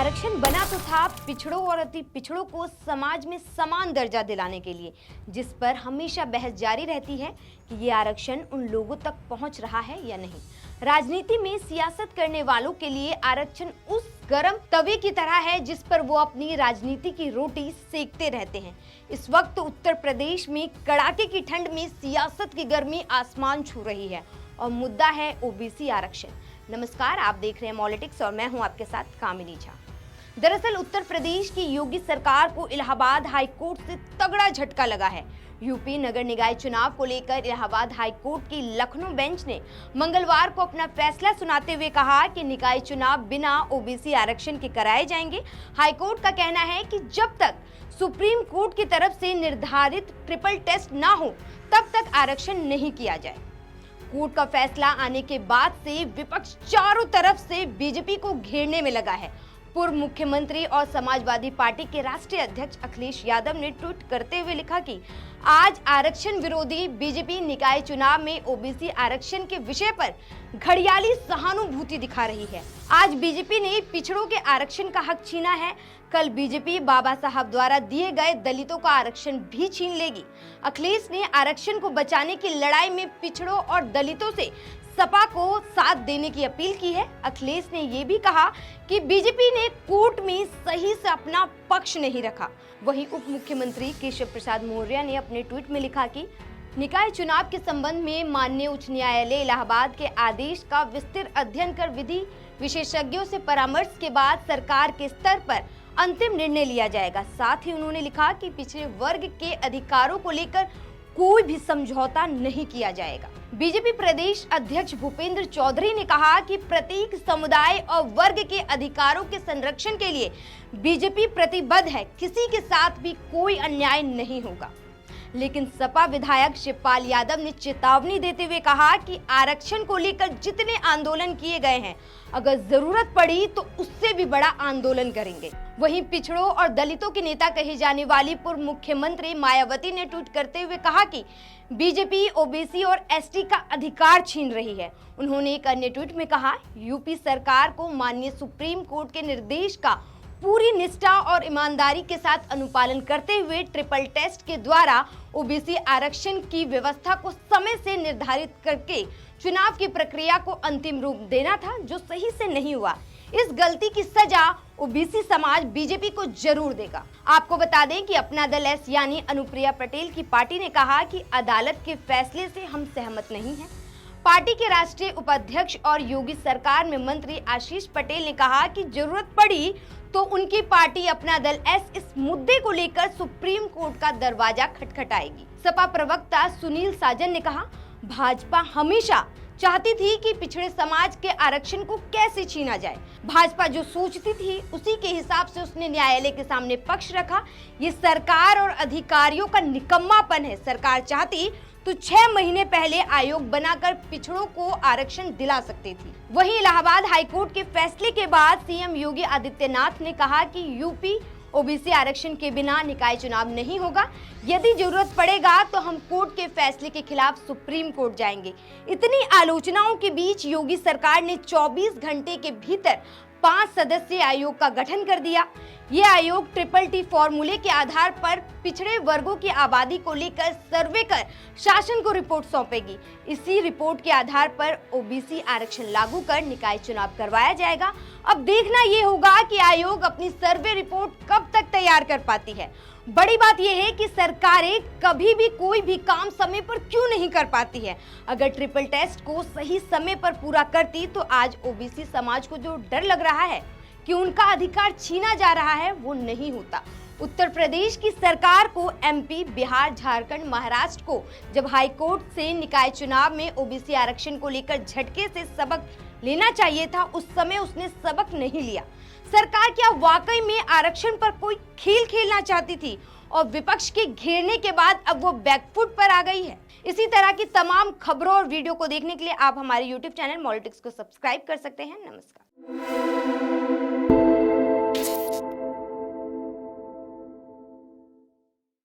आरक्षण बना तो था पिछड़ों और अति पिछड़ों को समाज में समान दर्जा दिलाने के लिए, जिस पर हमेशा बहस जारी रहती है कि ये आरक्षण उन लोगों तक पहुंच रहा है या नहीं। राजनीति में सियासत करने वालों के लिए आरक्षण उस गरम तवे की तरह है जिस पर वो अपनी राजनीति की रोटी सेकते रहते हैं। इस वक्त उत्तर प्रदेश में कड़ाके की ठंड में सियासत की गर्मी आसमान छू रही है और मुद्दा है ओबीसी आरक्षण। नमस्कार, आप देख रहे हैं पॉलिटिक्स और मैं हूं आपके साथ कामिनी झा। दरअसल उत्तर प्रदेश की योगी सरकार को इलाहाबाद हाई कोर्ट से तगड़ा झटका लगा है। यूपी नगर निकाय चुनाव को लेकर इलाहाबाद हाई कोर्ट की लखनऊ बेंच ने मंगलवार को अपना फैसला सुनाते हुए कहा कि निकाय चुनाव बिना ओबीसी आरक्षण के कराए जाएंगे। हाई कोर्ट का कहना है कि जब तक सुप्रीम कोर्ट की तरफ से निर्धारित ट्रिपल टेस्ट ना हो तब तक आरक्षण नहीं किया जाए। कोर्ट का फैसला आने के बाद से विपक्ष चारों तरफ से बीजेपी को घेरने में लगा है। पूर्व मुख्यमंत्री और समाजवादी पार्टी के राष्ट्रीय अध्यक्ष अखिलेश यादव ने ट्वीट करते हुए लिखा कि आज आरक्षण विरोधी बीजेपी निकाय चुनाव में ओबीसी आरक्षण के विषय पर घड़ियाली सहानुभूति दिखा रही है। आज बीजेपी ने पिछड़ों के आरक्षण का हक छीना है, कल बीजेपी बाबा साहब द्वारा दिए गए दलितों का आरक्षण भी छीन लेगी। अखिलेश ने आरक्षण को बचाने की लड़ाई में पिछड़ों और दलितों से सपा को साथ देने की अपील की है। अखिलेश ने ये भी कहा कि बीजेपी ने कोर्ट में सही से अपना पक्ष नहीं रखा। वहीं उप मुख्यमंत्री केशव प्रसाद मौर्य ने अपने ट्वीट में लिखा कि निकाय चुनाव के संबंध में माननीय उच्च न्यायालय इलाहाबाद के आदेश का विस्तृत अध्ययन कर विधि विशेषज्ञों से परामर्श के बाद सरकार के स्तर पर अंतिम निर्णय लिया जाएगा। साथ ही उन्होंने लिखा कि पिछड़े वर्ग के अधिकारों को लेकर कोई भी समझौता नहीं किया जाएगा। बीजेपी प्रदेश अध्यक्ष भूपेंद्र चौधरी ने कहा कि प्रत्येक समुदाय और वर्ग के अधिकारों के संरक्षण के लिए बीजेपी प्रतिबद्ध है, किसी के साथ भी कोई अन्याय नहीं होगा। लेकिन सपा विधायक शिवपाल यादव ने चेतावनी देते हुए कहा कि आरक्षण को लेकर जितने आंदोलन किए गए हैं, अगर जरूरत पड़ी तो उससे भी बड़ा आंदोलन करेंगे। वहीं पिछड़ों और दलितों की नेता कही जाने वाली पूर्व मुख्यमंत्री मायावती ने ट्वीट करते हुए कहा कि बीजेपी ओबीसी और एसटी का अधिकार छीन रही है। उन्होंने एक अन्य ट्वीट में कहा, यूपी सरकार को माननीय सुप्रीम कोर्ट के निर्देश का पूरी निष्ठा और ईमानदारी के साथ अनुपालन करते हुए ट्रिपल टेस्ट के द्वारा ओबीसी आरक्षण की व्यवस्था को समय से निर्धारित करके चुनाव की प्रक्रिया को अंतिम रूप देना था, जो सही से नहीं हुआ। इस गलती की सजा ओबीसी समाज बीजेपी को जरूर देगा। आपको बता दें कि अपना दल एस यानी अनुप्रिया पटेल की पार्टी ने कहा कि अदालत के फैसले से हम सहमत नहीं हैं। पार्टी के राष्ट्रीय उपाध्यक्ष और योगी सरकार में मंत्री आशीष पटेल ने कहा कि जरूरत पड़ी तो उनकी पार्टी अपना दल एस इस मुद्दे को लेकर सुप्रीम कोर्ट का दरवाजा खटखटाएगी। सपा प्रवक्ता सुनील साजन ने कहा, भाजपा हमेशा चाहती थी कि पिछड़े समाज के आरक्षण को कैसे छीना जाए। भाजपा जो सोचती थी उसी के हिसाब से उसने न्यायालय के सामने पक्ष रखा। ये सरकार और अधिकारियों का निकम्मापन है। सरकार चाहती तो 6 महीने पहले आयोग बनाकर पिछड़ों को आरक्षण दिला सकती थी। वहीं इलाहाबाद हाईकोर्ट के फैसले के बाद सीएम योगी आदित्यनाथ ने कहा कि यूपी ओबीसी आरक्षण के बिना निकाय चुनाव नहीं होगा। यदि जरूरत पड़ेगा तो हम कोर्ट के फैसले के खिलाफ सुप्रीम कोर्ट जाएंगे। इतनी आलोचनाओं के बीच योगी सरकार ने 24 घंटे के भीतर 5 सदस्यीय आयोग का गठन कर दिया। ये आयोग ट्रिपल टी फॉर्मूले के आधार पर पिछड़े वर्गों की आबादी को लेकर सर्वे कर शासन को रिपोर्ट सौंपेगी। इसी रिपोर्ट के आधार पर ओबीसी आरक्षण लागू कर निकाय चुनाव करवाया जाएगा। अब देखना ये होगा कि आयोग अपनी सर्वे रिपोर्ट कब तक तैयार कर पाती है। बड़ी बात यह है कि सरकारें कभी भी कोई भी काम समय पर क्यों नहीं कर पाती है। अगर ट्रिपल टेस्ट को सही समय पर पूरा करती तो आज ओबीसी समाज को जो डर लग रहा है कि उनका अधिकार छीना जा रहा है, वो नहीं होता। उत्तर प्रदेश की सरकार को एमपी, बिहार, झारखंड, महाराष्ट्र को जब हाईकोर्ट से निकाय चुनाव में ओबीसी आरक्षण को लेकर झटके से सबक लेना चाहिए था, उस समय उसने सबक नहीं लिया। सरकार क्या वाकई में आरक्षण पर कोई खेल खेलना चाहती थी और विपक्ष के घेरने के बाद अब वो बैकफुट पर आ गई है? इसी तरह की तमाम खबरों और वीडियो को देखने के लिए आप हमारे YouTube चैनल पॉलिटिक्स को सब्सक्राइब कर सकते हैं। नमस्कार।